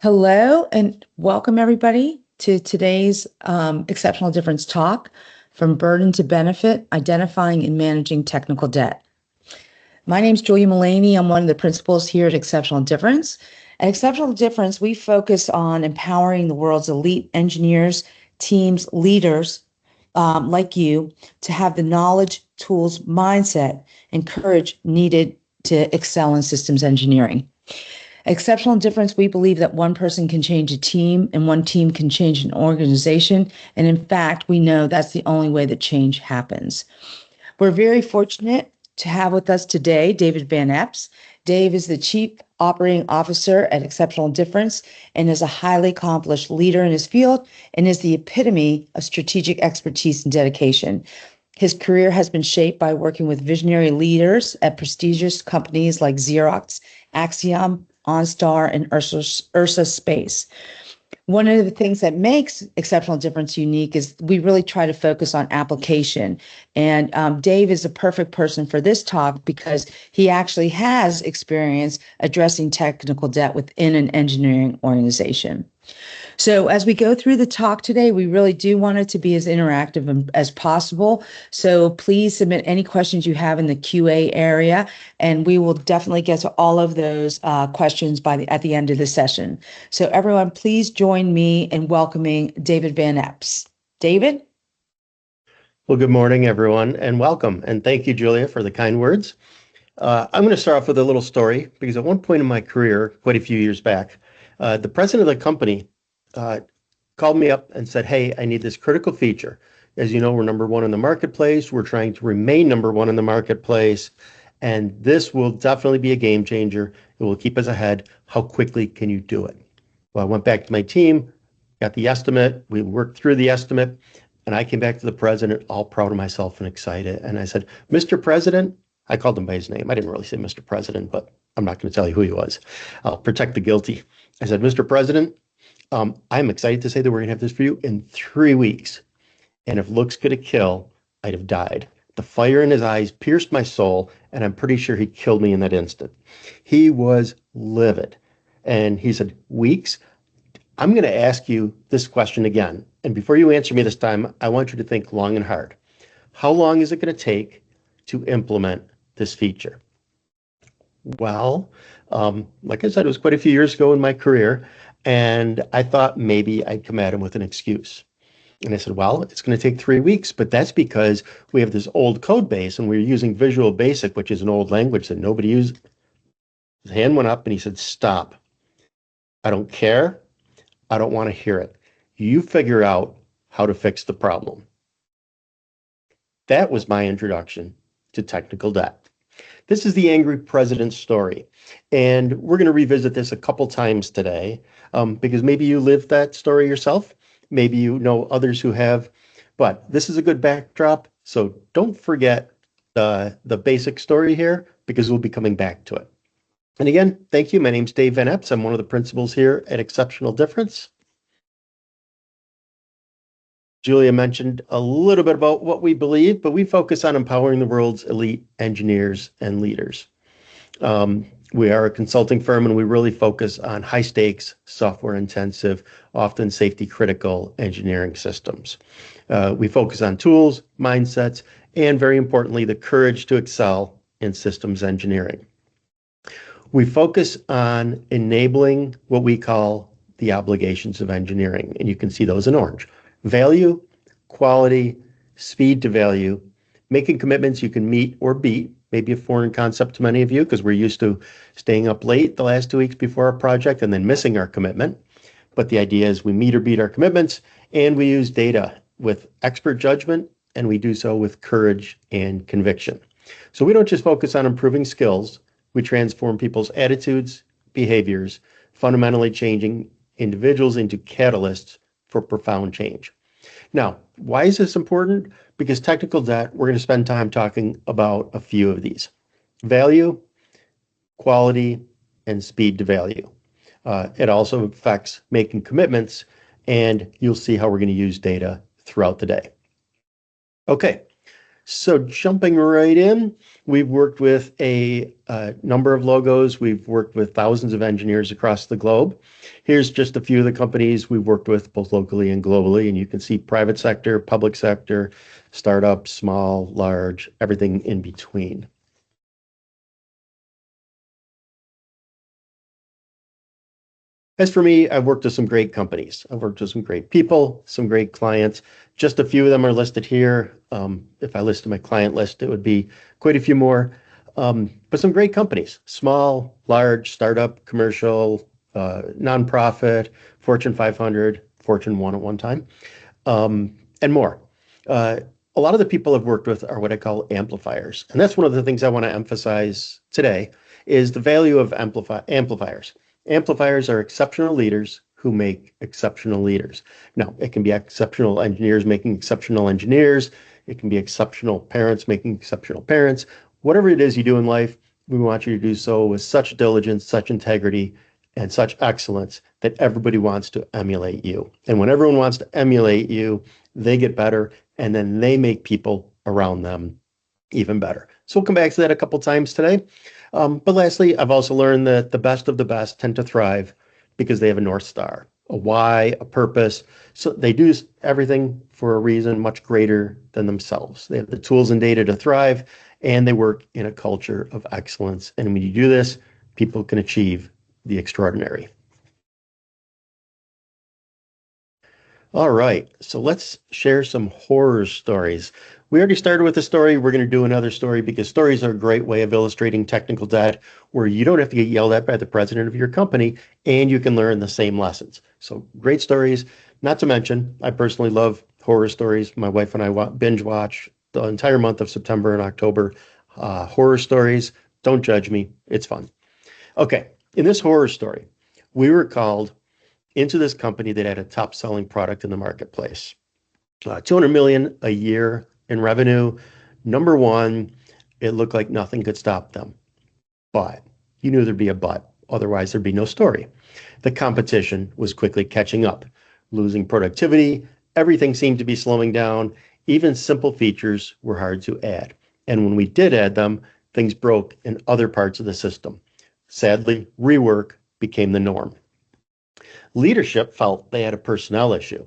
Hello and welcome everybody to today's Exceptional Difference Talk, From Burden to Benefit, Identifying and Managing Technical Debt. My name is Julia Mullaney. I'm one of the principals here at Exceptional Difference. At Exceptional Difference, we focus on empowering the world's elite engineers, teams, leaders like you to have the knowledge, tools, mindset, and courage needed to excel in systems engineering. Exceptional difference, we believe that one person can change a team and one team can change an organization. And in fact, we know that's the only way that change happens. We're very fortunate to have with us today David Van Epps. Dave is the Chief Operating Officer at Exceptional Difference and is a highly accomplished leader in his field and is the epitome of strategic expertise and dedication. His career has been shaped by working with visionary leaders at prestigious companies like Xerox, Axiom, OnStar, and Ursa Space. One of the things that makes Exceptional Difference unique is we really try to focus on application. And Dave is a perfect person for this talk because he actually has experience addressing technical debt within an engineering organization. So as we go through the talk today, we really do want it to be as interactive as possible. So please submit any questions you have in the QA area, and we will definitely get to all of those questions at the end of the session. So everyone, please join me in welcoming David Van Epps. David? Well, good morning, everyone, and welcome. And thank you, Julia, for the kind words. I'm going to start off with a little story because at one point in my career, quite a few years back, the president of the company called me up and said, "Hey, I need this critical feature. As you know, we're number one in the marketplace. We're trying to remain number one in the marketplace, and this will definitely be a game changer. It will keep us ahead. How quickly can you do it?" Well, I went back to my team, got the estimate. We worked through the estimate, and I came back to the president all proud of myself and excited. And I said, "Mr. President," I called him by his name. I didn't really say Mr. President, but I'm not going to tell you who he was. I'll protect the guilty. I said, "Mr. President, I'm excited to say that we're going to have this for you in 3 weeks. And if looks could have killed, I'd have died." The fire in his eyes pierced my soul, and I'm pretty sure he killed me in that instant. He was livid. And he said, "Weeks? I'm going to ask you this question again. And before you answer me this time, I want you to think long and hard. How long is it going to take to implement this feature?" Well, like I said, it was quite a few years ago in my career, and I thought maybe I'd come at him with an excuse. And I said, "Well, it's going to take 3 weeks, but that's because we have this old code base and we're using Visual Basic, which is an old language that nobody used." His hand went up and he said, "Stop. I don't care. I don't want to hear it. You figure out how to fix the problem." That was my introduction to technical debt. This is the angry president's story. And we're going to revisit this a couple times today because maybe you lived that story yourself. Maybe you know others who have. But this is a good backdrop. So don't forget the basic story here because we'll be coming back to it. And again, thank you. My name's Dave Van Epps. I'm one of the principals here at Exceptional Difference. Julia mentioned a little bit about what we believe, but we focus on empowering the world's elite engineers and leaders. We are a consulting firm and we really focus on high stakes, software intensive, often safety critical engineering systems. We focus on tools, mindsets, and very importantly, the courage to excel in systems engineering. We focus on enabling what we call the obligations of engineering, and you can see those in orange. Value, quality, speed to value, making commitments you can meet or beat, maybe a foreign concept to many of you because we're used to staying up late the last 2 weeks before our project and then missing our commitment. But the idea is we meet or beat our commitments, and we use data with expert judgment, and we do so with courage and conviction. So we don't just focus on improving skills, we transform people's attitudes, behaviors, fundamentally changing individuals into catalysts for profound change. Now, why is this important? Because technical debt, we're going to spend time talking about a few of these. Value, quality, and speed to value. It also affects making commitments, and you'll see how we're going to use data throughout the day. Okay, So jumping right in, we've worked with a number of logos. We've worked with thousands of engineers across the globe. Here's just a few of the companies we've worked with both locally and globally. And you can see private sector, public sector, startup, small, large, everything in between. As for me, I've worked with some great companies. I've worked with some great people, some great clients. Just a few of them are listed here. If I listed my client list, it would be quite a few more. But some great companies, small, large, startup, commercial, nonprofit, Fortune 500, Fortune 1 at one time, and more. A lot of the people I've worked with are what I call amplifiers. And that's one of the things I want to emphasize today is the value of amplifiers. Amplifiers are exceptional leaders who make exceptional leaders. Now, it can be exceptional engineers making exceptional engineers. It can be exceptional parents making exceptional parents. Whatever it is you do in life, we want you to do so with such diligence, such integrity, and such excellence that everybody wants to emulate you. And when everyone wants to emulate you, they get better, and then they make people around them even better. So we'll come back to that a couple times today. But lastly, I've also learned that the best of the best tend to thrive because they have a North Star, a why, a purpose. So they do everything for a reason much greater than themselves. They have the tools and data to thrive, and they work in a culture of excellence. And when you do this, people can achieve the extraordinary. All right, so let's share some horror stories. We already started with a story. We're going to do another story because stories are a great way of illustrating technical debt where you don't have to get yelled at by the president of your company and you can learn the same lessons. So great stories. Not to mention, I personally love horror stories. My wife and I binge watch the entire month of September and October horror stories. Don't judge me. It's fun. Okay, in this horror story, we were called into this company that had a top selling product in the marketplace. 200 million a year in revenue. Number one, it looked like nothing could stop them. But you knew there'd be a but. Otherwise, there'd be no story. The competition was quickly catching up, losing productivity. Everything seemed to be slowing down. Even simple features were hard to add. And when we did add them, things broke in other parts of the system. Sadly, rework became the norm. Leadership felt they had a personnel issue.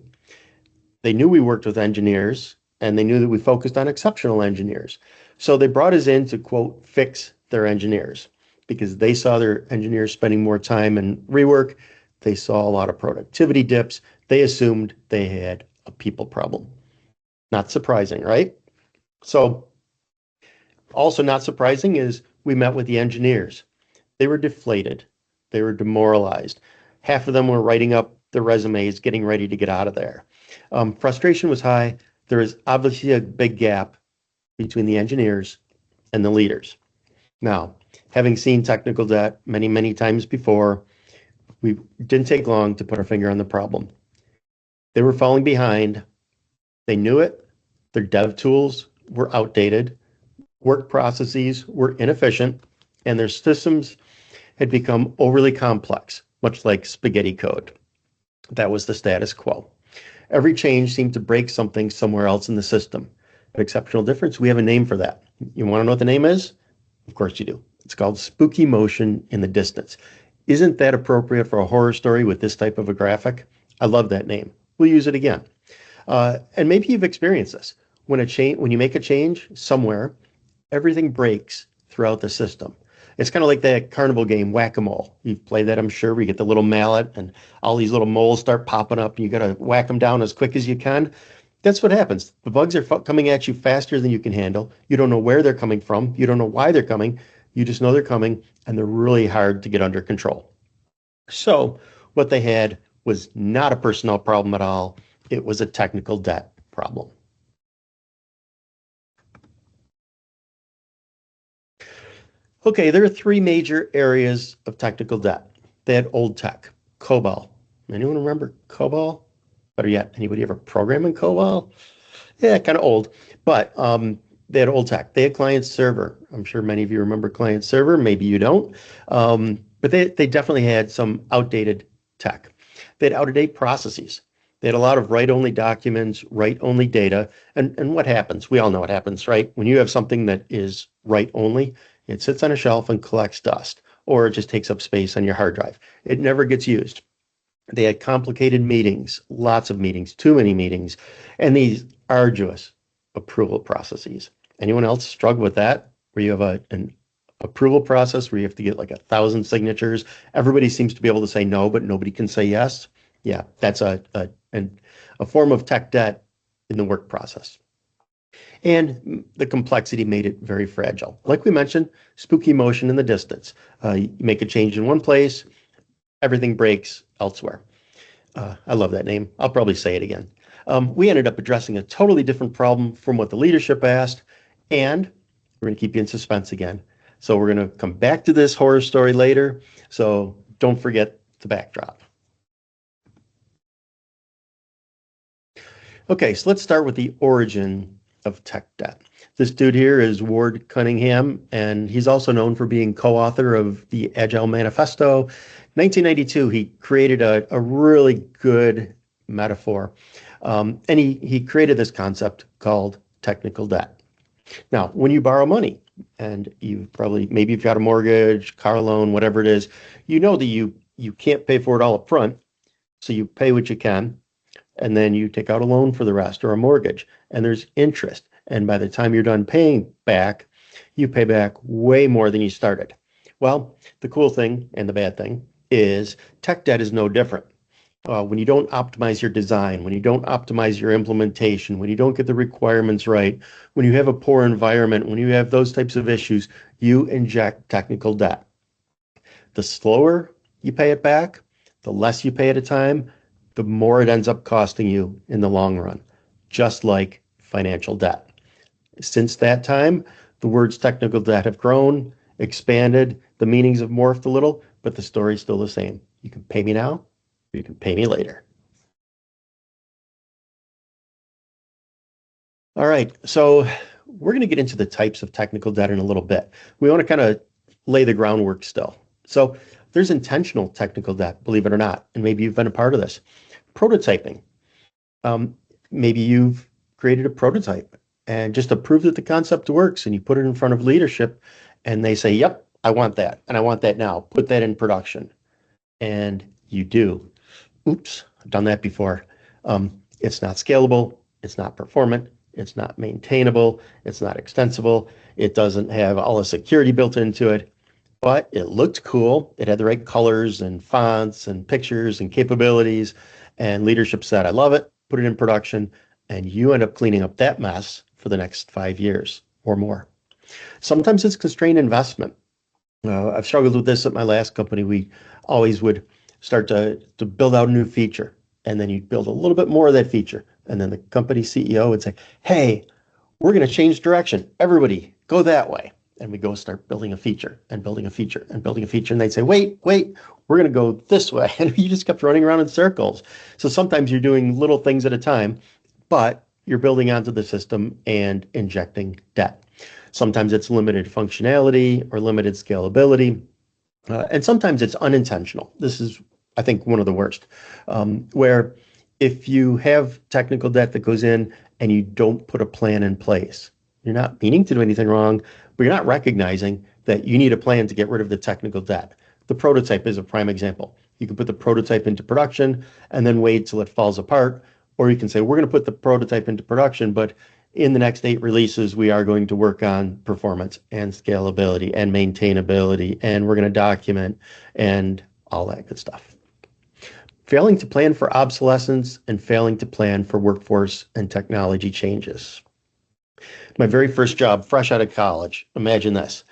They knew we worked with engineers and they knew that we focused on exceptional engineers. So they brought us in to, quote, fix their engineers because they saw their engineers spending more time in rework. They saw a lot of productivity dips. They assumed they had a people problem. Not surprising, right? So also not surprising is we met with the engineers. They were deflated. They were demoralized. Half of them were writing up their resumes, getting ready to get out of there. Frustration was high. There is obviously a big gap between the engineers and the leaders. Now, having seen technical debt many, many times before, we didn't take long to put our finger on the problem. They were falling behind. They knew it. Their dev tools were outdated. Work processes were inefficient, and their systems had become overly complex, much like spaghetti code. That was the status quo. Every change seemed to break something somewhere else in the system. An exceptional difference, we have a name for that. You want to know what the name is? Of course you do. It's called spooky motion in the distance. Isn't that appropriate for a horror story with this type of a graphic? I love that name. We'll use it again. And maybe you've experienced this. When you make a change somewhere, everything breaks throughout the system. It's kind of like that carnival game, Whack-A-Mole. You've played that, I'm sure, where you get the little mallet and all these little moles start popping up and you got to whack them down as quick as you can. That's what happens. The bugs are coming at you faster than you can handle. You don't know where they're coming from. You don't know why they're coming. You just know they're coming and they're really hard to get under control. So what they had was not a personnel problem at all. It was a technical debt problem. Okay, there are three major areas of technical debt. They had old tech, COBOL. Anyone remember COBOL? Better yet, anybody ever program in COBOL? Yeah, kind of old, but they had old tech. They had client server. I'm sure many of you remember client server. Maybe you don't, but they definitely had some outdated tech. They had out-of-date processes. They had a lot of write-only documents, write-only data. And what happens? We all know what happens, right? When you have something that is write-only, it sits on a shelf and collects dust, or it just takes up space on your hard drive. It never gets used. They had complicated meetings, lots of meetings, too many meetings, and these arduous approval processes. Anyone else struggle with that? Where you have an approval process where you have to get like 1,000 signatures. Everybody seems to be able to say no, but nobody can say yes. Yeah, that's a form of tech debt in the work process. And the complexity made it very fragile. Like we mentioned, spooky motion in the distance. You make a change in one place, everything breaks elsewhere. I love that name. I'll probably say it again. We ended up addressing a totally different problem from what the leadership asked, and we're going to keep you in suspense again. So we're going to come back to this horror story later. So don't forget the backdrop. Okay, so let's start with the origin of tech debt. This dude here is Ward Cunningham, and he's also known for being co-author of the Agile Manifesto. 1992, he created a really good metaphor, and he created this concept called technical debt. Now, when you borrow money, and maybe you've got a mortgage, car loan, whatever it is, you know that you can't pay for it all up front, so you pay what you can, and then you take out a loan for the rest or a mortgage, and there's interest. And by the time you're done paying back, you pay back way more than you started. Well, the cool thing and the bad thing is tech debt is no different. When you don't optimize your design, when you don't optimize your implementation, when you don't get the requirements right, when you have a poor environment, when you have those types of issues, you inject technical debt. The slower you pay it back, the less you pay at a time, the more it ends up costing you in the long run, just like financial debt. Since that time, the words technical debt have grown, expanded, the meanings have morphed a little, but the story's still the same. You can pay me now, or you can pay me later. All right, so we're going to get into the types of technical debt in a little bit. We want to kind of lay the groundwork still. So there's intentional technical debt, believe it or not, and maybe you've been a part of this. Prototyping. Maybe you've created a prototype and just to prove that the concept works, and you put it in front of leadership and they say, yep, I want that, and I want that now. Put that in production. And you do. Oops, I've done that before. It's not scalable. It's not performant. It's not maintainable. It's not extensible. It doesn't have all the security built into it. But it looked cool. It had the right colors and fonts and pictures and capabilities. And leadership said, I love it, put it in production. And you end up cleaning up that mess for the next 5 years or more. Sometimes it's constrained investment. I've struggled with this at my last company. We always would start to build out a new feature. And then you'd build a little bit more of that feature. And then the company CEO would say, hey, we're going to change direction. Everybody go that way. And we go start building a feature and building a feature and building a feature. And they'd say, wait, we're going to go this way. And you just kept running around in circles. So sometimes you're doing little things at a time, but you're building onto the system and injecting debt. Sometimes it's limited functionality or limited scalability. And sometimes it's unintentional. This is, I think, one of the worst, where if you have technical debt that goes in and you don't put a plan in place, you're not meaning to do anything wrong, but you're not recognizing that you need a plan to get rid of the technical debt. The prototype is a prime example. You can put the prototype into production and then wait till it falls apart. Or you can say, we're going to put the prototype into production, but in the next 8 releases, we are going to work on performance and scalability and maintainability, and we're going to document and all that good stuff. Failing to plan for obsolescence and failing to plan for workforce and technology changes. My very first job, fresh out of college, imagine this.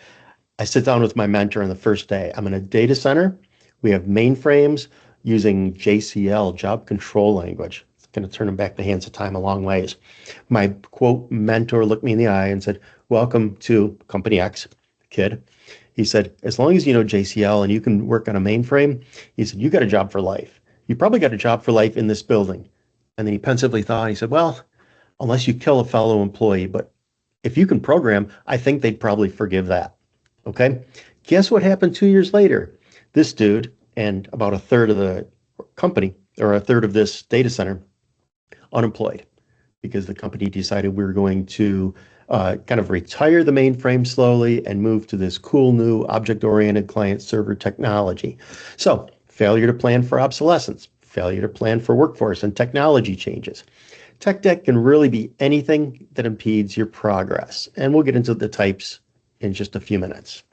I sit down with my mentor on the first day. I'm in a data center. We have mainframes using JCL, job control language. It's going to turn them back the hands of time a long ways. My, quote, mentor looked me in the eye and said, welcome to Company X, kid. He said, as long as you know JCL and you can work on a mainframe, he said, you got a job for life. You probably got a job for life in this building. And then he pensively thought, he said, well, unless you kill a fellow employee, but if you can program, I think they'd probably forgive that. Okay. Guess what happened 2 years later? This dude and about a third of the company, or a third of this data center, unemployed because the company decided we were going to kind of retire the mainframe slowly and move to this cool new object-oriented client-server technology. So failure to plan for obsolescence, failure to plan for workforce and technology changes. Tech debt can really be anything that impedes your progress. And we'll get into the types in just a few minutes.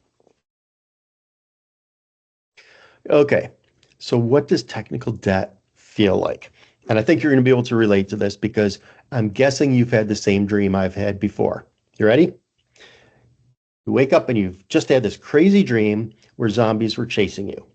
Okay, so what does technical debt feel like? And I think you're going to be able to relate to this because I'm guessing you've had the same dream I've had before. You ready? You wake up and you've just had this crazy dream where zombies were chasing you.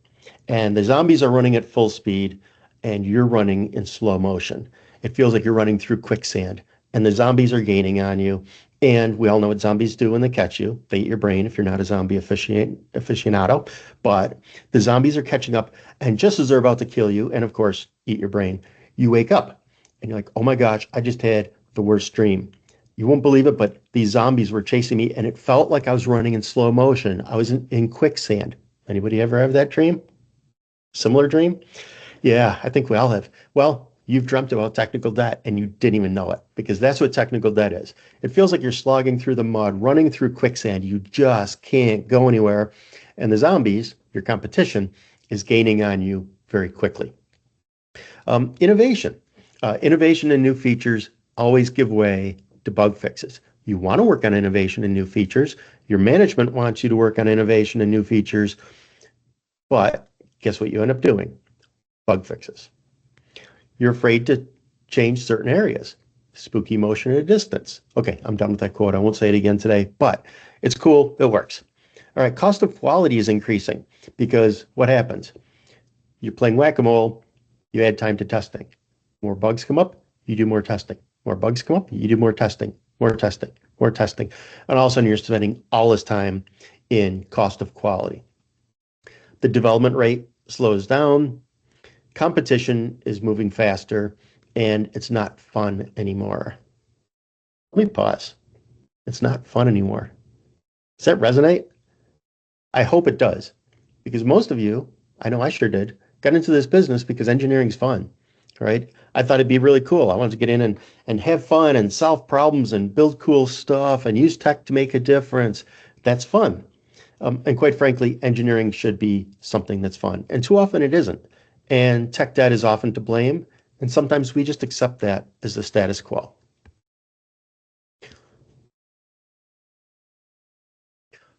And the zombies are running at full speed and you're running in slow motion. It feels like you're running through quicksand and the zombies are gaining on you. And we all know what zombies do when they catch you. They eat your brain if you're not a zombie aficionado. But the zombies are catching up, and just as they're about to kill you, and of course, eat your brain, you wake up and you're like, oh my gosh, I just had the worst dream. You won't believe it, but these zombies were chasing me, and it felt like I was running in slow motion. I was in quicksand. Anybody ever have that dream? Similar dream? Yeah, I think we all have. Well, you've dreamt about technical debt and you didn't even know it because that's what technical debt is. It feels like you're slogging through the mud, running through quicksand. You just can't go anywhere. And the zombies, your competition, is gaining on you very quickly. Innovation. Innovation and new features always give way to bug fixes. You want to work on innovation and new features. Your management wants you to work on innovation and new features. But guess what you end up doing? Bug fixes. You're afraid to change certain areas. Spooky motion at a distance. Okay, I'm done with that quote. I won't say it again today, but it's cool. It works. All right, cost of quality is increasing because what happens? You're playing whack-a-mole, you add time to testing. More bugs come up, you do more testing. More bugs come up, you do more testing, more testing, more testing. And all of a sudden you're spending all this time in cost of quality. The development rate slows down. Competition is moving faster and it's not fun anymore. Let me pause. It's not fun anymore. Does that resonate? I hope it does, because most of you, I know I sure did, got into this business because engineering's fun, right? I thought it'd be really cool. I wanted to get in and have fun and solve problems and build cool stuff and use tech to make a difference. That's fun. And quite frankly, engineering should be something that's fun. And too often it isn't. And tech debt is often to blame. And sometimes we just accept that as the status quo.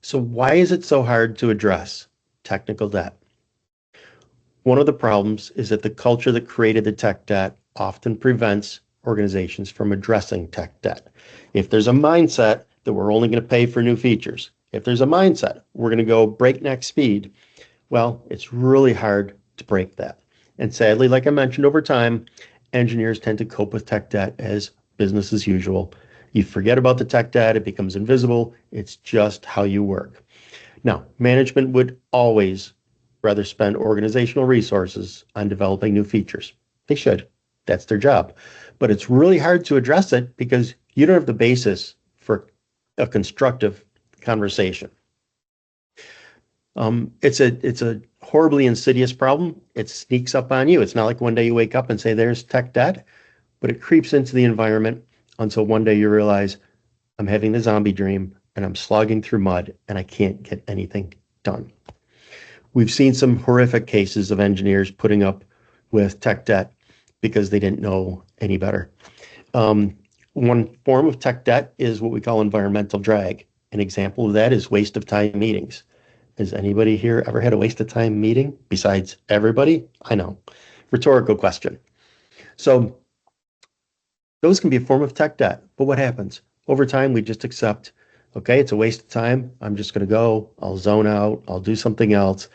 So why is it so hard to address technical debt? One of the problems is that the culture that created the tech debt often prevents organizations from addressing tech debt. If there's a mindset that we're only going to pay for new features, if there's a mindset we're going to go breakneck speed, well, it's really hard to break that. And sadly, like I mentioned, over time, engineers tend to cope with tech debt as business as usual. You forget about the tech debt, it becomes invisible. It's just how you work. Now, management would always rather spend organizational resources on developing new features. They should. That's their job. But it's really hard to address it because you don't have the basis for a constructive conversation. It's a horribly insidious problem. It sneaks up on you. It's not like one day you wake up and say, there's tech debt, but it creeps into the environment until one day you realize I'm having the zombie dream and I'm slogging through mud and I can't get anything done. We've seen some horrific cases of engineers putting up with tech debt because they didn't know any better. One form of tech debt is what we call environmental drag. An example of that is waste of time meetings. Has anybody here ever had a waste of time meeting besides everybody? I know. Rhetorical question. So those can be a form of tech debt, but what happens? Over time, we just accept, okay, it's a waste of time. I'm just going to go, I'll zone out, I'll do something else.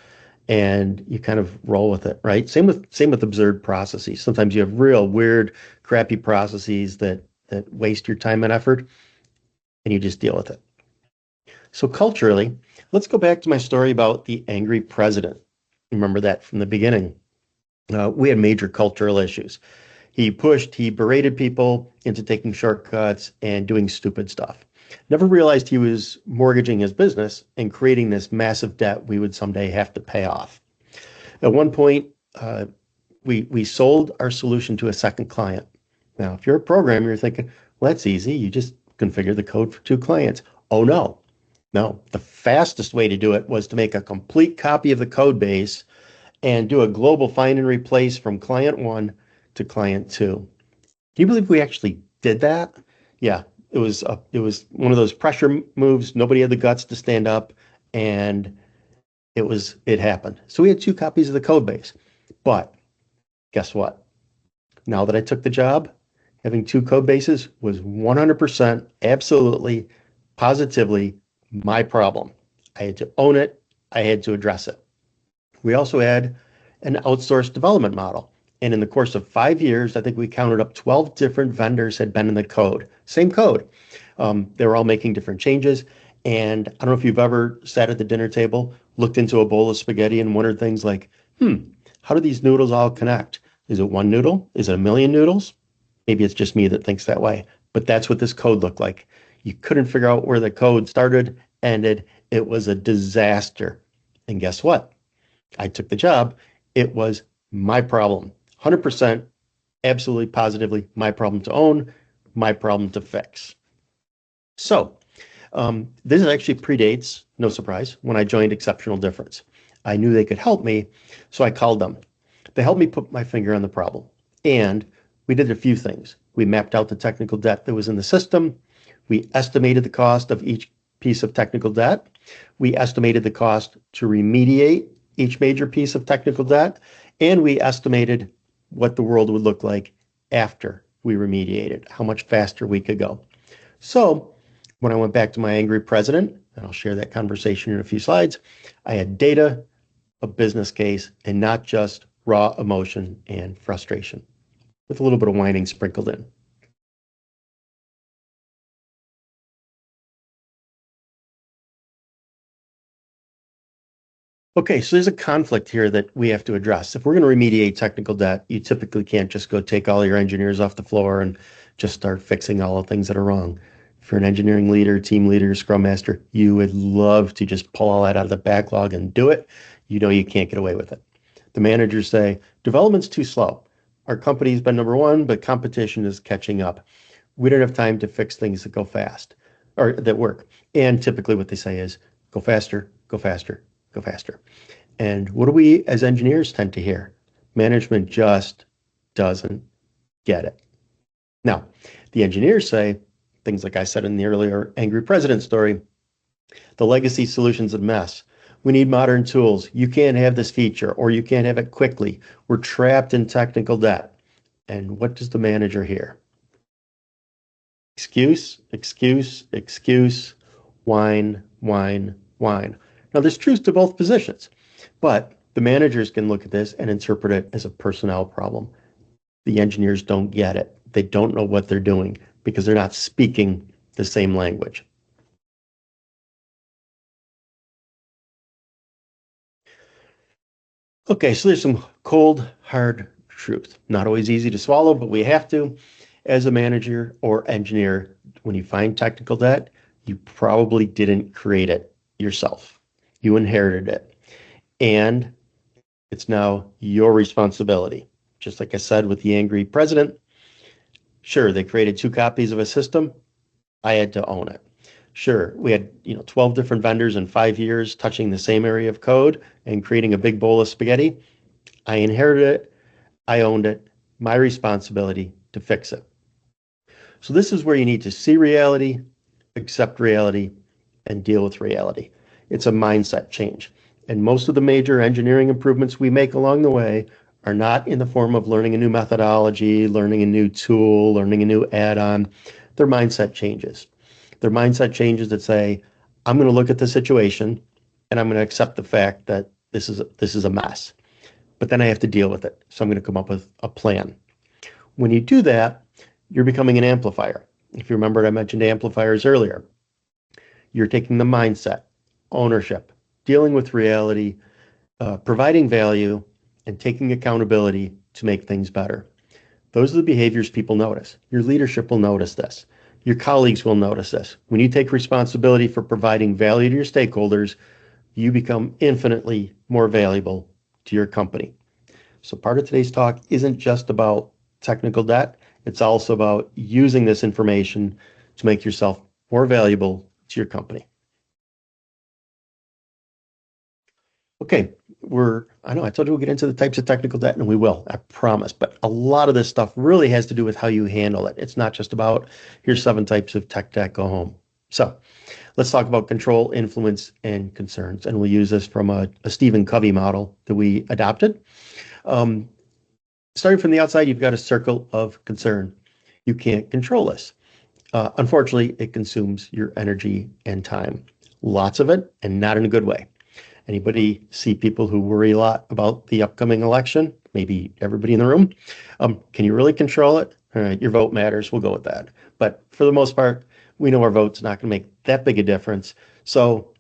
And you kind of roll with it, right? Same with absurd processes. Sometimes you have real weird, crappy processes that waste your time and effort, and you just deal with it. So culturally, let's go back to my story about the angry president. Remember that from the beginning. We had major cultural issues. He berated people into taking shortcuts and doing stupid stuff. Never realized he was mortgaging his business and creating this massive debt we would someday have to pay off. At one point, we sold our solution to a second client. Now, if you're a programmer, you're thinking, well, that's easy. You just configure the code for two clients. Oh, no. No, the fastest way to do it was to make a complete copy of the code base and do a global find and replace from client one to client two. Do you believe we actually did that? Yeah, it was one of those pressure moves. Nobody had the guts to stand up, and it happened. So we had two copies of the code base. But guess what? Now that I took the job, having two code bases was 100% absolutely positively my problem. I had to own it. I had to address it. We also had an outsourced development model. And in the course of 5 years, I think we counted up 12 different vendors had been in the code, same code. They were all making different changes. And I don't know if you've ever sat at the dinner table, looked into a bowl of spaghetti and wondered things like, how do these noodles all connect? Is it one noodle? Is it a million noodles? Maybe it's just me that thinks that way. But that's what this code looked like. You couldn't figure out where the code started, ended. It was a disaster. And guess what? I took the job. It was my problem. 100% absolutely positively my problem to own, my problem to fix. So this actually predates, no surprise, when I joined Exceptional Difference. I knew they could help me, so I called them. They helped me put my finger on the problem. And we did a few things. We mapped out the technical debt that was in the system. We estimated the cost of each piece of technical debt. We estimated the cost to remediate each major piece of technical debt. And we estimated what the world would look like after we remediated, how much faster we could go. So when I went back to my angry president, and I'll share that conversation in a few slides, I had data, a business case, and not just raw emotion and frustration, with a little bit of whining sprinkled in. Okay, so there's a conflict here that we have to address. If we're going to remediate technical debt, you typically can't just go take all your engineers off the floor and just start fixing all the things that are wrong. If you're an engineering leader, team leader, scrum master, you would love to just pull all that out of the backlog and do it. You know you can't get away with it. The managers say, development's too slow. Our company's been number one, but competition is catching up. We don't have time to fix things that go fast or that work. And typically what they say is, go faster, go faster, go faster. And what do we as engineers tend to hear? Management just doesn't get it. Now, the engineers say things like I said in the earlier Angry President story, the legacy solution's a mess. We need modern tools. You can't have this feature or you can't have it quickly. We're trapped in technical debt. And what does the manager hear? Excuse, excuse, excuse, whine, whine, whine. Now, there's truth to both positions, but the managers can look at this and interpret it as a personnel problem. The engineers don't get it. They don't know what they're doing because they're not speaking the same language. Okay, so there's some cold, hard truth. Not always easy to swallow, but we have to. As a manager or engineer, when you find technical debt, you probably didn't create it yourself. You inherited it. And it's now your responsibility. Just like I said with the angry president, sure, they created two copies of a system. I had to own it. Sure, we had 12 different vendors in 5 years touching the same area of code and creating a big bowl of spaghetti. I inherited it. I owned it. My responsibility to fix it. So this is where you need to see reality, accept reality, and deal with reality. It's a mindset change. And most of the major engineering improvements we make along the way are not in the form of learning a new methodology, learning a new tool, learning a new add-on. They're mindset changes. They're mindset changes that say, I'm going to look at the situation and I'm going to accept the fact that this is a mess. But then I have to deal with it. So I'm going to come up with a plan. When you do that, you're becoming an amplifier. If you remember, I mentioned amplifiers earlier. You're taking the mindset, ownership, dealing with reality, providing value, and taking accountability to make things better. Those are the behaviors people notice. Your leadership will notice this. Your colleagues will notice this. When you take responsibility for providing value to your stakeholders, you become infinitely more valuable to your company. So part of today's talk isn't just about technical debt. It's also about using this information to make yourself more valuable to your company. Okay, I know I told you we'll get into the types of technical debt, and we will, I promise. But a lot of this stuff really has to do with how you handle it. It's not just about here's 7 types of tech debt, go home. So let's talk about control, influence, and concerns. And we'll use this from a Stephen Covey model that we adopted. Starting from the outside, you've got a circle of concern. You can't control this. Unfortunately, it consumes your energy and time. Lots of it, and not in a good way. Anybody see people who worry a lot about the upcoming election? Maybe everybody in the room. Can you really control it? All right, your vote matters. We'll go with that. But for the most part, we know our vote's not going to make that big a difference. So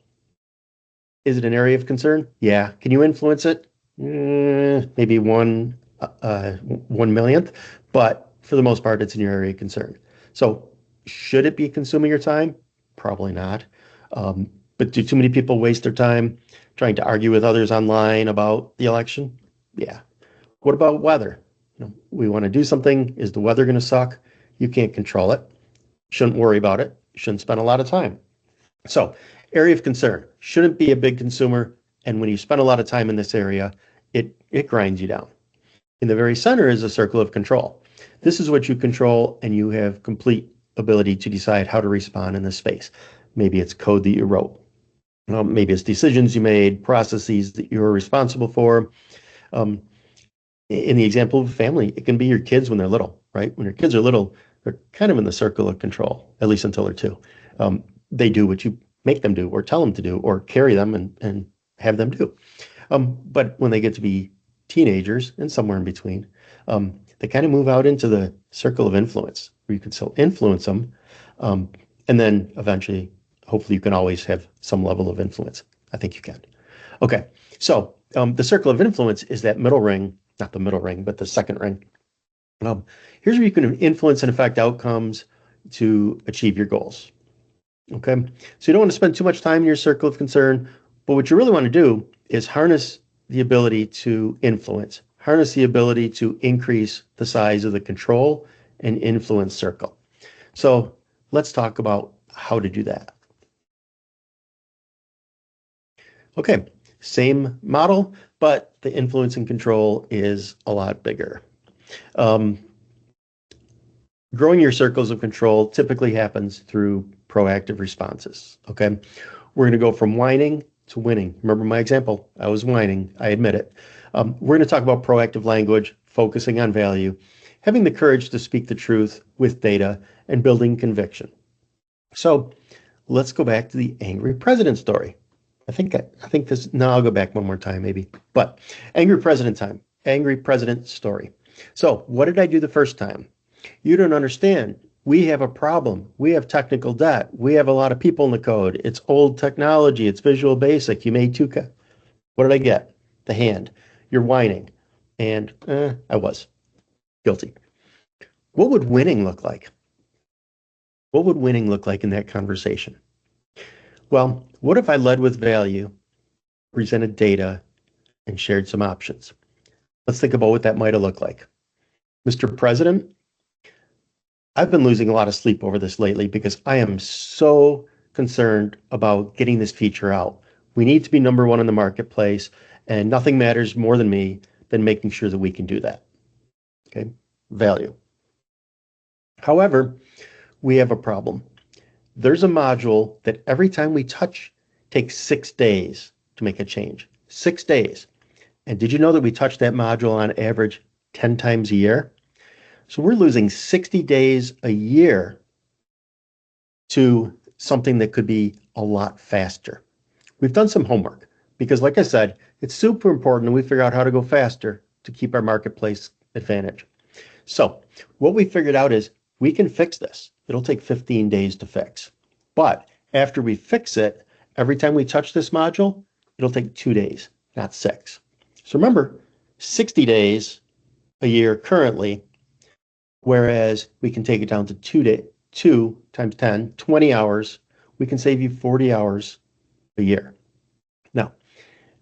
is it an area of concern? Yeah. Can you influence it? Maybe 1/1,000,000th. But for the most part, it's in your area of concern. So should it be consuming your time? Probably not. But do too many people waste their time trying to argue with others online about the election? Yeah. What about weather? We want to do something. Is the weather going to suck? You can't control it. Shouldn't worry about it. Shouldn't spend a lot of time. So, area of concern. Shouldn't be a big consumer. And when you spend a lot of time in this area, it grinds you down. In the very center is a circle of control. This is what you control, and you have complete ability to decide how to respond in this space. Maybe it's code that you wrote. Maybe it's decisions you made, processes that you're responsible for. In the example of a family, it can be your kids when they're little, right? When your kids are little, they're kind of in the circle of control, at least until they're 2. They do what you make them do or tell them to do or carry them and have them do. But when they get to be teenagers and somewhere in between, they kind of move out into the circle of influence where you can still influence them. And then eventually, hopefully you can always have some level of influence. I think you can. Okay, so the circle of influence is that middle ring, not the middle ring, but the second ring. Here's where you can influence and affect outcomes to achieve your goals. Okay, so you don't want to spend too much time in your circle of concern, but what you really want to do is harness the ability to influence, harness the ability to increase the size of the control and influence circle. So let's talk about how to do that. Okay, same model, but the influence and control is a lot bigger. Growing your circles of control typically happens through proactive responses. Okay, we're going to go from whining to winning. Remember my example? I was whining. I admit it. We're going to talk about proactive language, focusing on value, having the courage to speak the truth with data, and building conviction. So let's go back to the angry president story. I think this. No, I'll go back one more time, maybe. But angry president time. Angry president story. So what did I do the first time? You don't understand. We have a problem. We have technical debt. We have a lot of people in the code. It's old technology. It's Visual Basic. You made 2. What did I get? The hand. You're whining. And I was guilty. What would winning look like? What would winning look like in that conversation? Well, what if I led with value, presented data, and shared some options? Let's think about what that might have looked like. Mr. President, I've been losing a lot of sleep over this lately because I am so concerned about getting this feature out. We need to be number 1 in the marketplace, and nothing matters more than me than making sure that we can do that. Okay, value. However, we have a problem. There's a module that every time we touch takes 6 days to make a change. 6 days. And did you know that we touch that module on average 10 times a year? So we're losing 60 days a year to something that could be a lot faster. We've done some homework because, like I said, it's super important that we figure out how to go faster to keep our marketplace advantage. So what we figured out is we can fix this. It'll take 15 days to fix. But after we fix it, every time we touch this module, it'll take 2 days, not 6. So remember, 60 days a year currently, whereas we can take it down to 2 times 10, 20 hours. We can save you 40 hours a year. Now,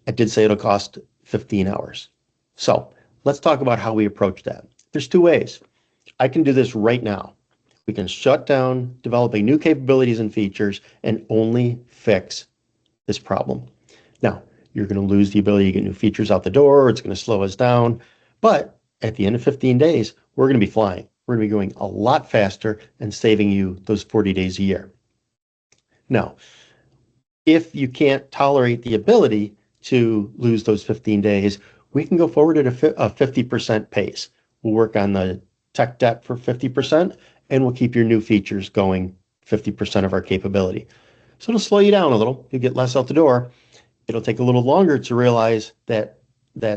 I did say it'll cost 15 hours. So let's talk about how we approach that. There's 2 ways. I can do this right now. We can shut down developing new capabilities and features and only fix this problem. Now, you're going to lose the ability to get new features out the door. It's going to slow us down. But at the end of 15 days, we're going to be flying. We're going to be going a lot faster and saving you those 40 days a year. Now, if you can't tolerate the ability to lose those 15 days, we can go forward at a 50% pace. We'll work on the tech debt for 50%, and we'll keep your new features going 50% of our capability. So it'll slow you down a little. You get less out the door. It'll take a little longer to realize that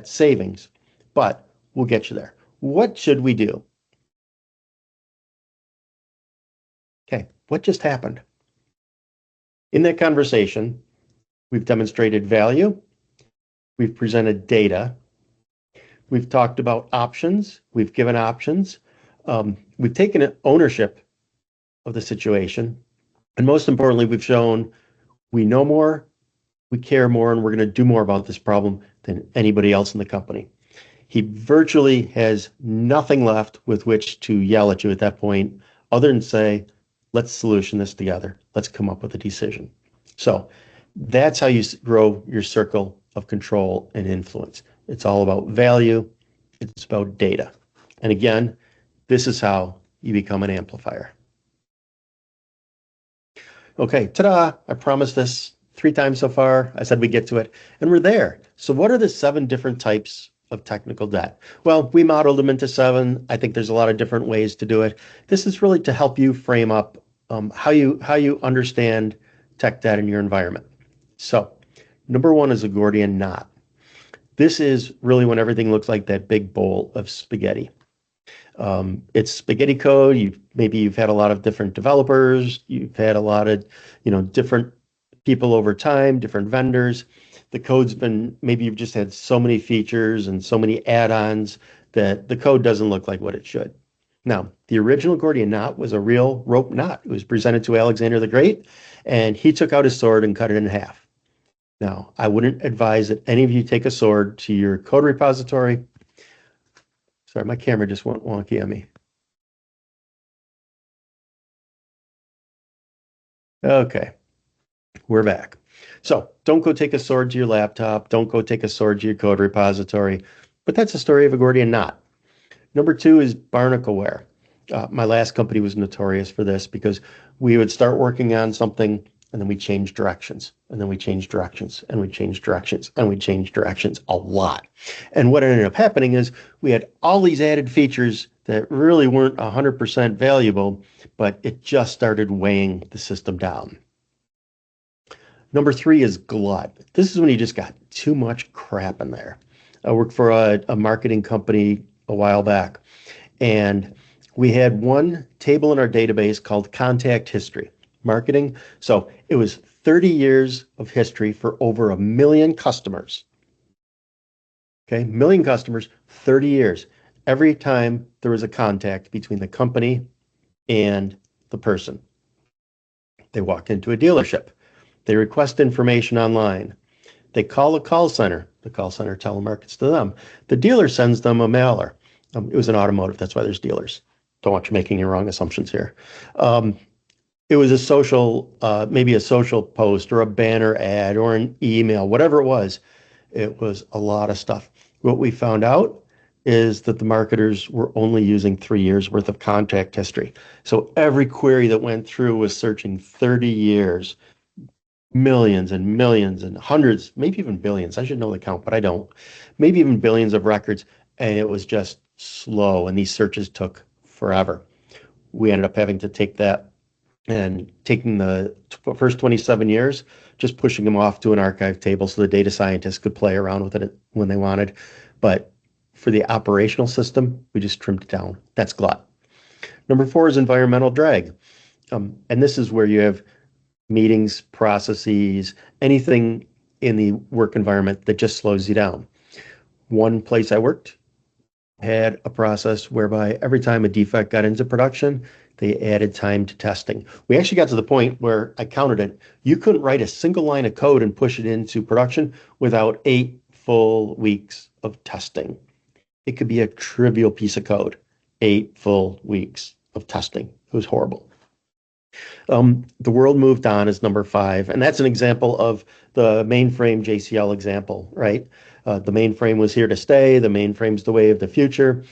savings, but we'll get you there. What should we do? Okay, what just happened? In that conversation, we've demonstrated value, we've presented data, we've talked about options, we've given options, we've taken ownership of the situation, and most importantly, we've shown we know more, we care more, and we're going to do more about this problem than anybody else in the company. He virtually has nothing left with which to yell at you at that point, other than say, let's solution this together. Let's come up with a decision. So that's how you grow your circle of control and influence. It's all about value. It's about data. And again, this is how you become an amplifier. Okay, ta-da! I promised this 3 times so far. I said we'd get to it, and we're there. So what are the 7 different types of technical debt? Well, we modeled them into 7. I think there's a lot of different ways to do it. This is really to help you frame up how you understand tech debt in your environment. So, number 1 is a Gordian knot. This is really when everything looks like that big bowl of spaghetti. It's spaghetti code. Maybe you've had a lot of different developers. You've had a lot of, different people over time, different vendors. The code's been, maybe you've just had so many features and so many add-ons that the code doesn't look like what it should. Now, the original Gordian knot was a real rope knot. It was presented to Alexander the Great, and he took out his sword and cut it in half. Now, I wouldn't advise that any of you take a sword to your code repository. Sorry, my camera just went wonky on me. Okay, we're back. So don't go take a sword to your laptop. Don't go take a sword to your code repository. But that's the story of a Gordian knot. Number 2 is barnacleware. My last company was notorious for this because we would start working on something and then we change directions, and then we change directions, and we change directions, and we change directions a lot. And what ended up happening is we had all these added features that really weren't 100% valuable, but it just started weighing the system down. Number 3 is glut. This is when you just got too much crap in there. I worked for a marketing company a while back, and we had one table in our database called contact history. Marketing. So it was 30 years of history for over 1 million customers. Okay, 1 million customers, 30 years. Every time there was a contact between the company and the person. They walk into a dealership. They request information online. They call a call center. The call center telemarkets to them. The dealer sends them a mailer. It was an automotive. That's why there's dealers. Don't want you making any wrong assumptions here. It was a social, maybe a social post or a banner ad or an email, whatever it was. It was a lot of stuff. What we found out is that the marketers were only using 3 years worth of contact history. So every query that went through was searching 30 years, millions and millions and hundreds, maybe even billions. I should know the count, but I don't. Maybe even billions of records. And it was just slow. And these searches took forever. We ended up having to take that and taking the first 27 years, just pushing them off to an archive table so the data scientists could play around with it when they wanted. But for the operational system, we just trimmed it down. That's glut. Number 4 is environmental drag. And this is where you have meetings, processes, anything in the work environment that just slows you down. One place I worked had a process whereby every time a defect got into production, they added time to testing. We actually got to the point where I counted it. You couldn't write a single line of code and push it into production without 8 full weeks of testing. It could be a trivial piece of code. 8 full weeks of testing. It was horrible. The world moved on is number 5, and that's an example of the mainframe JCL example, right? The mainframe was here to stay. The mainframe's the way of the future,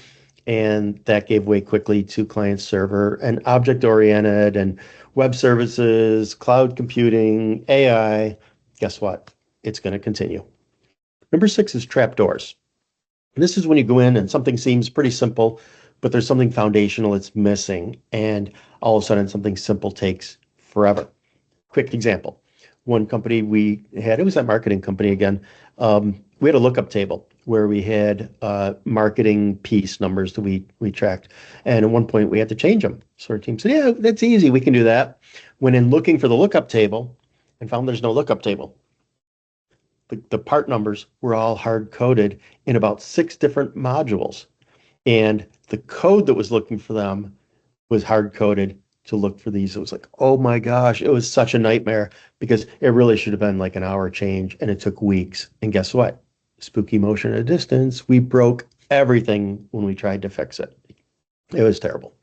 and that gave way quickly to client server and object-oriented and web services, cloud computing, AI. Guess what? It's going to continue. Number 6 is trapdoors. This is when you go in and something seems pretty simple, but there's something foundational that's missing, and all of a sudden something simple takes forever. Quick example. One company we had, it was that marketing company again. We had a lookup table where we had marketing piece numbers that we tracked. And at one point we had to change them. So our team said, yeah, that's easy. We can do that. Went in looking for the lookup table and found there's no lookup table. The part numbers were all hard coded in about 6 different modules. And the code that was looking for them was hard coded to look for these. It was like, oh my gosh, it was such a nightmare because it really should have been like an hour change and it took weeks. And guess what? Spooky motion at a distance. We broke everything when we tried to fix it. It was terrible.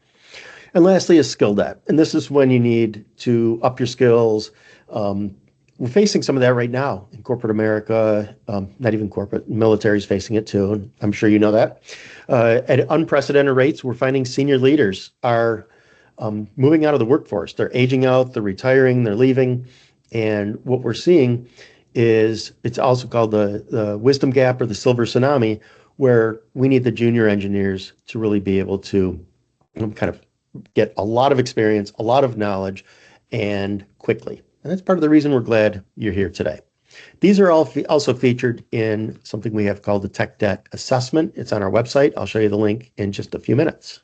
And lastly is skill debt. And this is when you need to up your skills. We're facing some of that right now in corporate America, not even corporate, military is facing it too. And I'm sure you know that. At unprecedented rates, we're finding senior leaders are moving out of the workforce. They're aging out, they're retiring, they're leaving. And what we're seeing is it's also called the wisdom gap or the silver tsunami, where we need the junior engineers to really be able to kind of get a lot of experience, a lot of knowledge, and quickly. And that's part of the reason we're glad you're here today. These are all also featured in something we have called the Tech Debt Assessment. It's on our website. I'll show you the link in just a few minutes.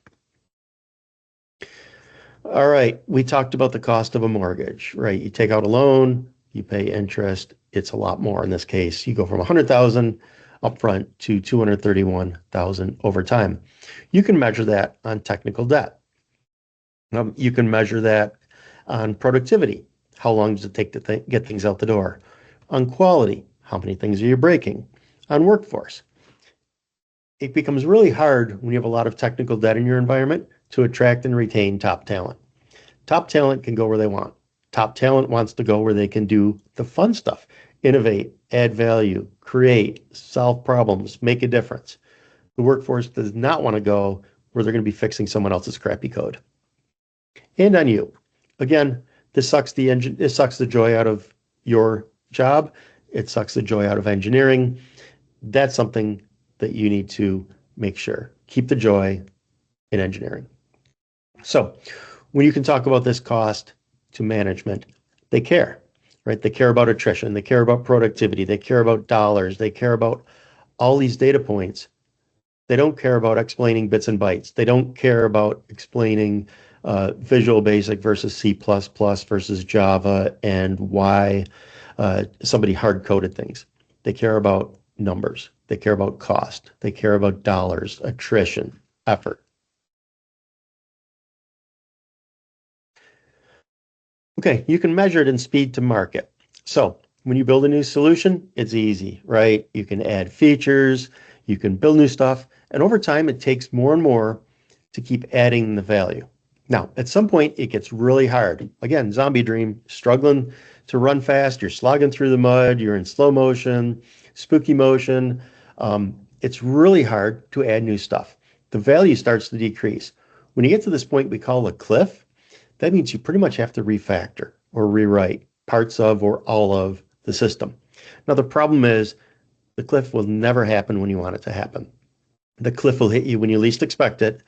All right, we talked about the cost of a mortgage, right? You take out a loan, you pay interest. It's a lot more in this case. You go from 100,000 upfront to 231,000 over time. You can measure that on technical debt. You can measure that on productivity. How long does it take to get things out the door? On quality, how many things are you breaking? On workforce. It becomes really hard when you have a lot of technical debt in your environment to attract and retain top talent. Top talent can go where they want. Top talent wants to go where they can do the fun stuff, innovate, add value, create, solve problems, make a difference. The workforce does not want to go where they're going to be fixing someone else's crappy code. And on you. Again, this sucks the joy out of your job. It sucks the joy out of engineering. That's something that you need to make sure. Keep the joy in engineering. So when you can talk about this cost to management, they care, right? They care about attrition. They care about productivity. They care about dollars. They care about all these data points. They don't care about explaining bits and bytes. They don't care about explaining Visual Basic versus C++ versus Java and why somebody hard-coded things. They care about numbers. They care about cost. They care about dollars, attrition, effort. Okay, you can measure it in speed to market. So when you build a new solution, it's easy, right? You can add features, you can build new stuff, and over time it takes more and more to keep adding the value. Now, at some point, it gets really hard. Again, zombie dream, struggling to run fast, you're slogging through the mud, you're in slow motion, spooky motion. It's really hard to add new stuff. The value starts to decrease. When you get to this point we call a cliff, that means you pretty much have to refactor or rewrite parts of or all of the system. Now, the problem is the cliff will never happen when you want it to happen. The cliff will hit you when you least expect it,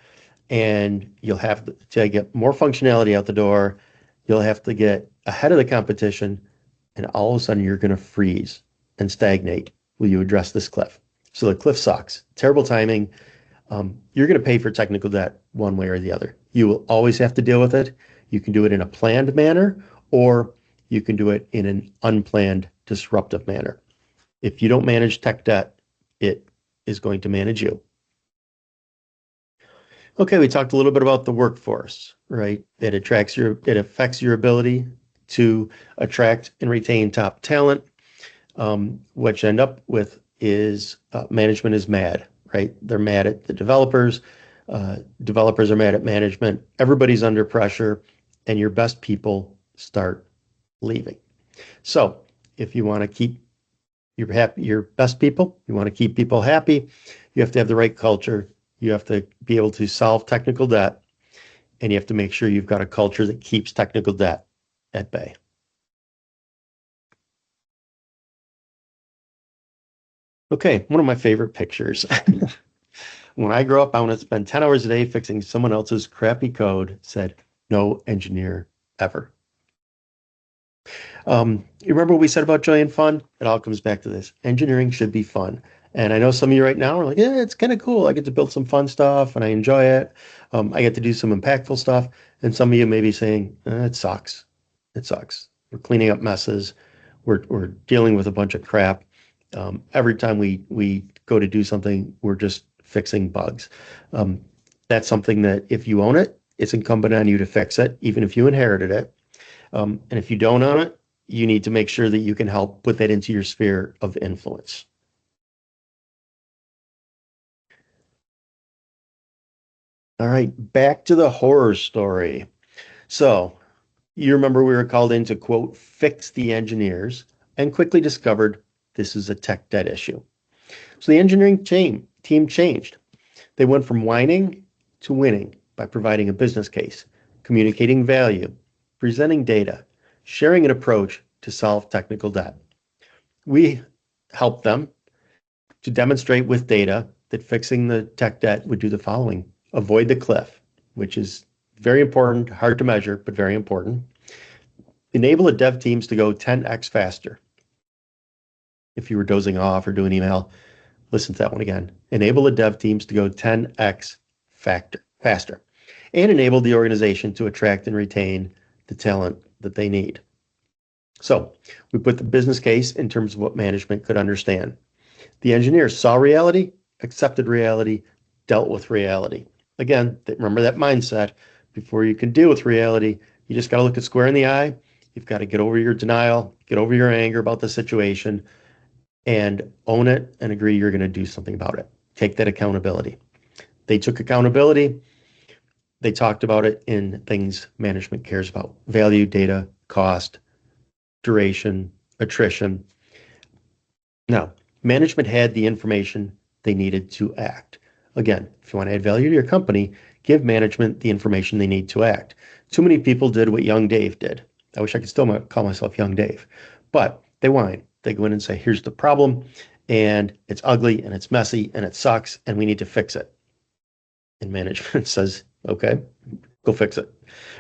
and you'll have to get more functionality out the door. You'll have to get ahead of the competition, and all of a sudden you're going to freeze and stagnate. Will you address this cliff? So the cliff sucks. Terrible timing. You're going to pay for technical debt one way or the other. You will always have to deal with it. You can do it in a planned manner, or you can do it in an unplanned, disruptive manner. If you don't manage tech debt, it is going to manage you. Okay, we talked a little bit about the workforce, right? It affects your ability to attract and retain top talent. What you end up with is management is mad, right? They're mad at the developers. Developers are mad at management. Everybody's under pressure, and your best people start leaving. So if you want to keep your best people, you want to keep people happy, you have to have the right culture. You have to be able to solve technical debt, and you have to make sure you've got a culture that keeps technical debt at bay. Okay, one of my favorite pictures. When I grow up, I want to spend 10 hours a day fixing someone else's crappy code, said no engineer ever. You remember what we said about joy and fun? It all comes back to this. Engineering should be fun. And I know some of you right now are like, yeah, it's kind of cool. I get to build some fun stuff and I enjoy it. I get to do some impactful stuff. And some of you may be saying, it sucks. It sucks. We're cleaning up messes. We're dealing with a bunch of crap. Every time we go to do something, we're just fixing bugs. That's something that if you own it, it's incumbent on you to fix it, even if you inherited it. And if you don't own it, you need to make sure that you can help put that into your sphere of influence. All right, back to the horror story. So you remember we were called in to, quote, fix the engineers, and quickly discovered this is a tech debt issue. So the engineering team changed. They went from whining to winning by providing a business case, communicating value, presenting data, sharing an approach to solve technical debt. We helped them to demonstrate with data that fixing the tech debt would do the following: avoid the cliff, which is very important, hard to measure, but very important. Enable the dev teams to go 10x faster. If you were dozing off or doing email, listen to that one again. Enable the dev teams to go 10x faster, and enable the organization to attract and retain the talent that they need. So we put the business case in terms of what management could understand. The engineers saw reality, accepted reality, dealt with reality. Again, remember that mindset. Before you can deal with reality, you just got to look it square in the eye. You've got to get over your denial, get over your anger about the situation, and own it and agree you're going to do something about it. Take that accountability. They took accountability. They talked about it in things management cares about: value, data, cost, duration, attrition. Now, management had the information they needed to act. Again, if you want to add value to your company, give management the information they need to act. Too many people did what young Dave did. I wish I could still call myself young Dave, but they whine. They go in and say, here's the problem, and it's ugly, and it's messy, and it sucks, and we need to fix it. And management says, okay, go fix it,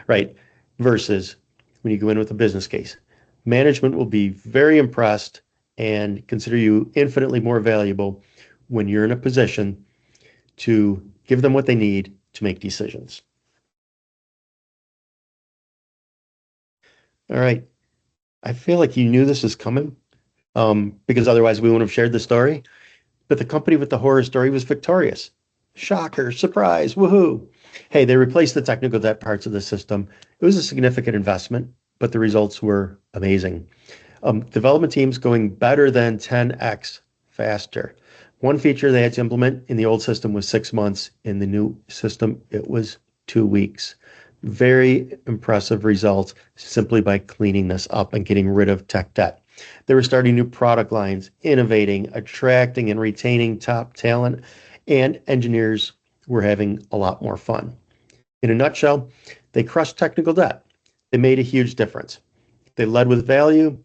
right? Versus when you go in with a business case, management will be very impressed and consider you infinitely more valuable when you're in a position to give them what they need to make decisions. All right. I feel like you knew this was coming, because otherwise we wouldn't have shared the story. But the company with the horror story was victorious. Shocker, surprise, woohoo. Hey, they replaced the technical debt parts of the system. It was a significant investment, but the results were amazing. Development teams going better than 10x faster. One feature they had to implement in the old system was 6 months. In the new system, it was 2 weeks. Very impressive results simply by cleaning this up and getting rid of tech debt. They were starting new product lines, innovating, attracting and retaining top talent, and engineers were having a lot more fun. In a nutshell, they crushed technical debt. They made a huge difference. They led with value.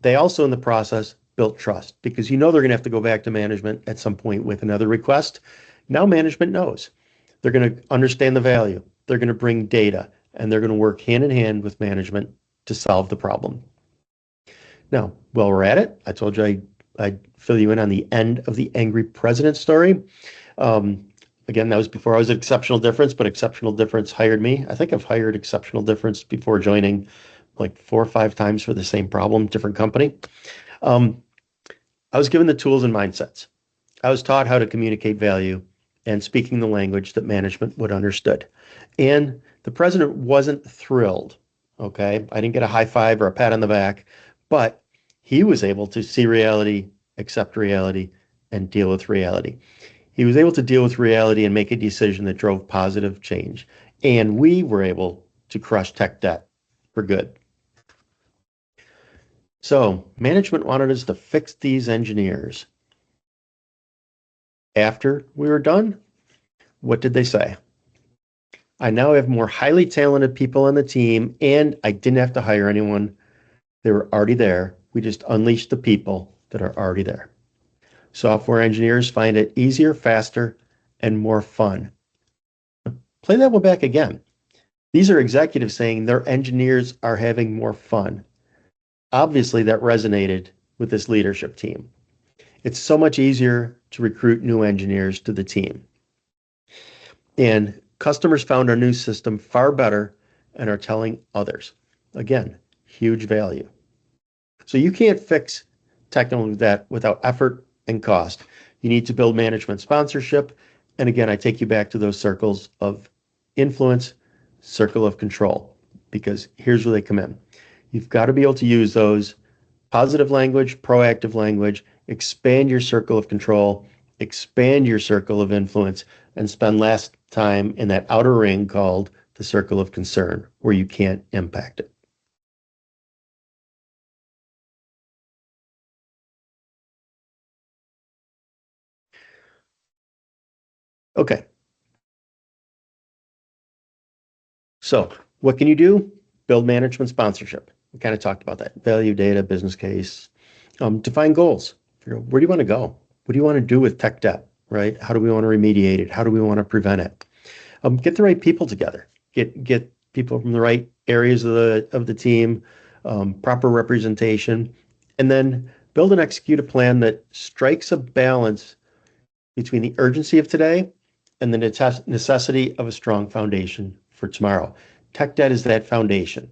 They also, in the process, built trust, because you know they're going to have to go back to management at some point with another request. Now management knows. They're going to understand the value. They're going to bring data, and they're going to work hand in hand with management to solve the problem. Now, while we're at it, I told you I'd fill you in on the end of the Angry President story. Again, that was before I was at Exceptional Difference, but Exceptional Difference hired me. I think I've hired Exceptional Difference before joining like 4 or 5 times for the same problem, different company. I was given the tools and mindsets. I was taught how to communicate value and speaking the language that management would understood. And the president wasn't thrilled. Okay. I didn't get a high five or a pat on the back, but he was able to see reality, accept reality, and deal with reality. He was able to deal with reality and make a decision that drove positive change. And we were able to crush tech debt for good. So management wanted us to fix these engineers. After we were done, what did they say? I now have more highly talented people on the team, and I didn't have to hire anyone. They were already there. We just unleashed the people that are already there. Software engineers find it easier, faster, and more fun. Play that one back again. These are executives saying their engineers are having more fun. Obviously, that resonated with this leadership team. It's so much easier to recruit new engineers to the team. And customers found our new system far better and are telling others. Again, huge value. So you can't fix technical debt without effort and cost. You need to build management sponsorship. And again, I take you back to those circles of influence, circle of control, because here's where they come in. You've got to be able to use those positive language, proactive language, expand your circle of control, expand your circle of influence, and spend less time in that outer ring called the circle of concern, where you can't impact it. Okay. So what can you do? Build management sponsorship. We kind of talked about that. Value data, business case. Define goals. Figure out, where do you want to go? What do you want to do with tech debt, right? How do we want to remediate it? How do we want to prevent it? Get the right people together. Get people from the right areas of the team, proper representation, and then build and execute a plan that strikes a balance between the urgency of today and the necessity of a strong foundation for tomorrow. Tech debt is that foundation.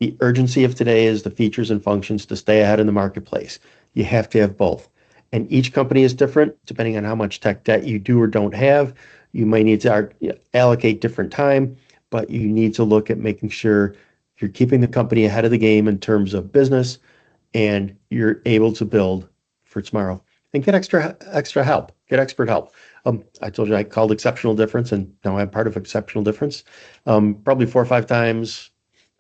The urgency of today is the features and functions to stay ahead in the marketplace. You have to have both. And each company is different depending on how much tech debt you do or don't have. You might need to allocate different time, but you need to look at making sure you're keeping the company ahead of the game in terms of business and you're able to build for tomorrow. And get extra help, get expert help. I told you I called Exceptional Difference, and now I'm part of Exceptional Difference. Probably 4 or 5 times,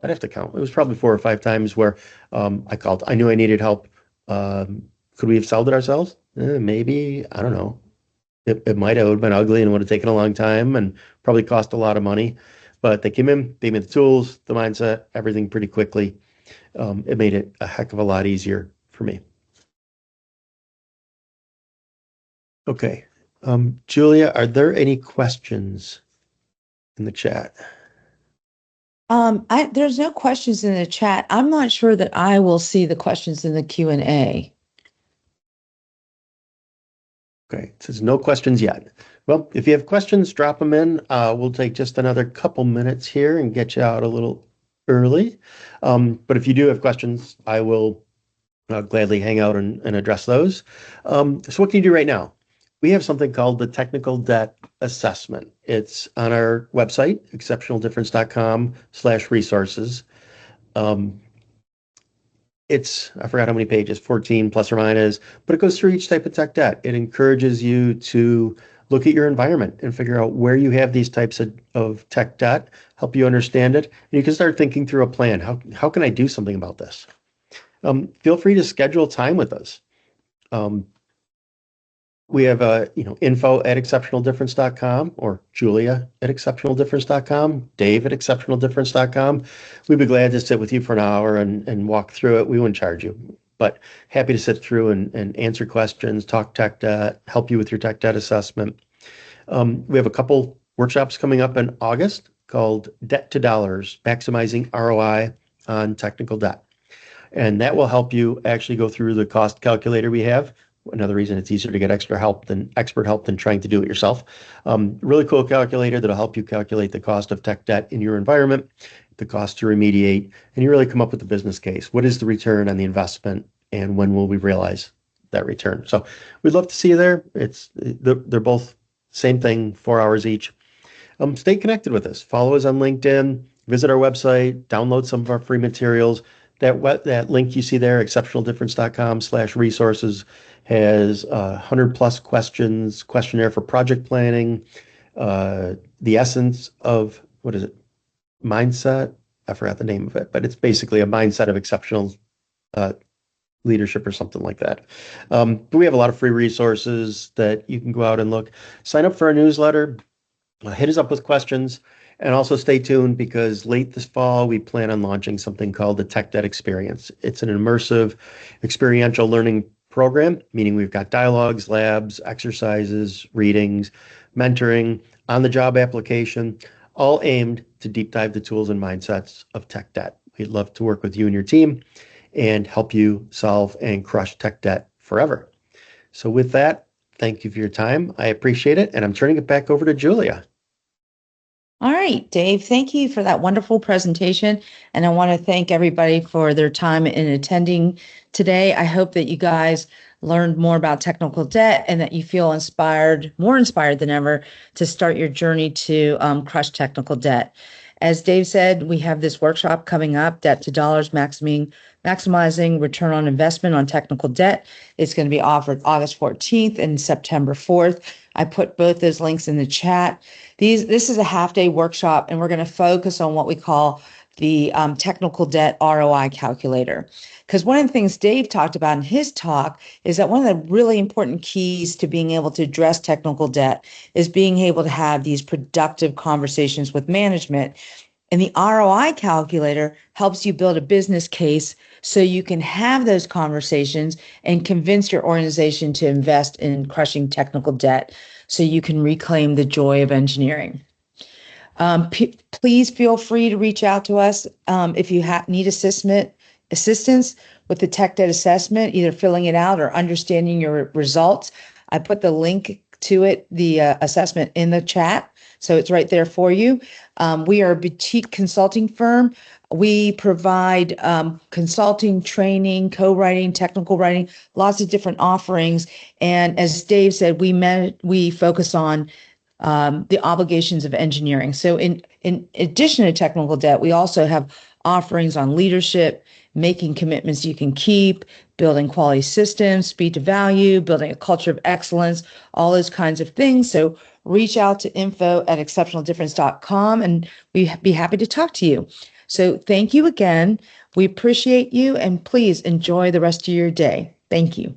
I'd have to count. It was probably 4 or 5 times where I called. I knew I needed help. Could we have solved it ourselves? Maybe. I don't know. It might have been ugly and would have taken a long time and probably cost a lot of money. But they came in, they made the tools, the mindset, everything pretty quickly. It made it a heck of a lot easier for me. Okay. Julia, are there any questions in the chat? There's no questions in the chat. I'm not sure that I will see the questions in the Q&A. Okay, it says no questions yet. Well, if you have questions, drop them in. We'll take just another couple minutes here and get you out a little early. But if you do have questions, I will gladly hang out and address those. So what can you do right now? We have something called the Technical Debt Assessment. It's on our website, exceptionaldifference.com/resources. I forgot how many pages, 14 plus or minus, but it goes through each type of tech debt. It encourages you to look at your environment and figure out where you have these types of tech debt, help you understand it, and you can start thinking through a plan. How can I do something about this? Feel free to schedule time with us. We have info@exceptionaldifference.com or Julia@exceptionaldifference.com, Dave@exceptionaldifference.com. We'd be glad to sit with you for an hour and walk through it. We wouldn't charge you, but happy to sit through and answer questions, talk tech debt, help you with your tech debt assessment. We have a couple workshops coming up in August called Debt to Dollars, Maximizing ROI on Technical Debt. And that will help you actually go through the cost calculator we have. Another reason it's easier to get expert help than trying to do it yourself. Really cool calculator that'll help you calculate the cost of tech debt in your environment, the cost to remediate, and you really come up with the business case. What is the return on the investment, and when will we realize that return? So we'd love to see you there. They're both same thing, 4 hours each. Stay connected with us. Follow us on LinkedIn. Visit our website. Download some of our free materials. that link you see there, exceptionaldifference.com/resources, has 100 plus questions, questionnaire for project planning, the essence of, what is it? Mindset. I forgot the name of it, but it's basically a mindset of exceptional uh, leadership or something like that. But we have a lot of free resources that you can go out and look. Sign up for our newsletter, hit us up with questions, and also stay tuned because late this fall, we plan on launching something called the Tech Debt Experience. It's an immersive experiential learning program, meaning we've got dialogues, labs, exercises, readings, mentoring, on-the-job application, all aimed to deep dive the tools and mindsets of tech debt. We'd love to work with you and your team and help you solve and crush tech debt forever. So with that, thank you for your time. I appreciate it. And I'm turning it back over to Julia. All right, Dave, thank you for that wonderful presentation. And I want to thank everybody for their time in attending today. I hope that you guys learned more about technical debt and that you feel inspired, more inspired than ever, to start your journey to crush technical debt. As Dave said, we have this workshop coming up, Debt to Dollars, Maximizing Return on Investment on Technical Debt. It's going to be offered August 14th and September 4th. I put both those links in the chat. This is a half-day workshop, and we're going to focus on what we call the technical debt ROI calculator. Because one of the things Dave talked about in his talk is that one of the really important keys to being able to address technical debt is being able to have these productive conversations with management. And the ROI calculator helps you build a business case so you can have those conversations and convince your organization to invest in crushing technical debt so you can reclaim the joy of engineering. Please feel free to reach out to us if you need assistance with the tech debt assessment, either filling it out or understanding your results. I put the link to it, the assessment, in the chat. So it's right there for you. We are a boutique consulting firm. We provide consulting, training, co-writing, technical writing, lots of different offerings. And as Dave said, we focus on the obligations of engineering. So in addition to technical debt, we also have offerings on leadership, making commitments you can keep, building quality systems, speed to value, building a culture of excellence, all those kinds of things. So reach out to info@exceptionaldifference.com and we'd be happy to talk to you. So thank you again. We appreciate you, and please enjoy the rest of your day. Thank you.